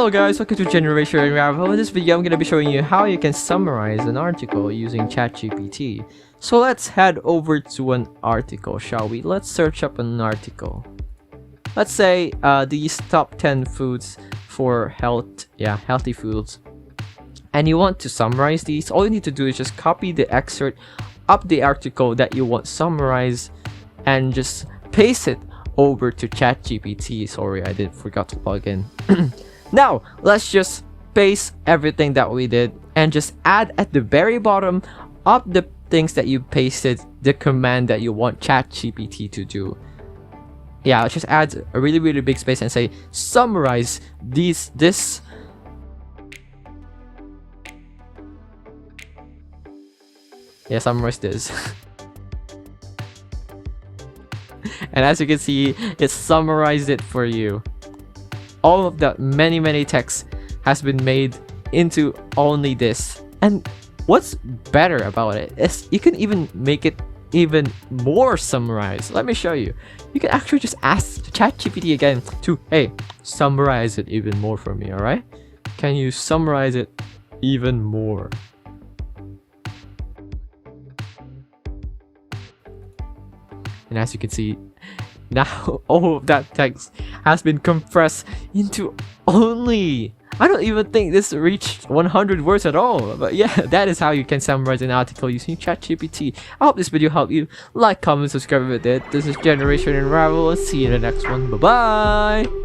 Hello guys, welcome to Generation Unravel. In this video I'm going to be showing you how you can summarize an article using ChatGPT. So let's head over to an article, shall we? Let's search up an article. Let's say these top 10 foods for healthy foods. And you want to summarize these. All you need to do is just copy the excerpt of the article that you want summarized and just paste it over to ChatGPT. Sorry, I forgot to log in. Now, let's just paste everything that we did and just add at the very bottom of the things that you pasted the command that you want ChatGPT to do. Yeah, I'll just add a really big space and say summarize this. Yeah, summarize this. And as you can see, it summarized it for you. All of that many text has been made into only this. And what's better about it is you can even make it even more summarized. Let me show you. You can actually just ask ChatGPT again to, hey, summarize it even more for me, alright? Can you summarize it even more? And as you can see, now all of that text has been compressed into only, I don't even think this reached 100 words at all. But yeah, that is how you can summarize an article using ChatGPT. I hope this video helped you. Like, comment, subscribe if it did. This is Generation Unravel, and see you in the next one. Bye bye.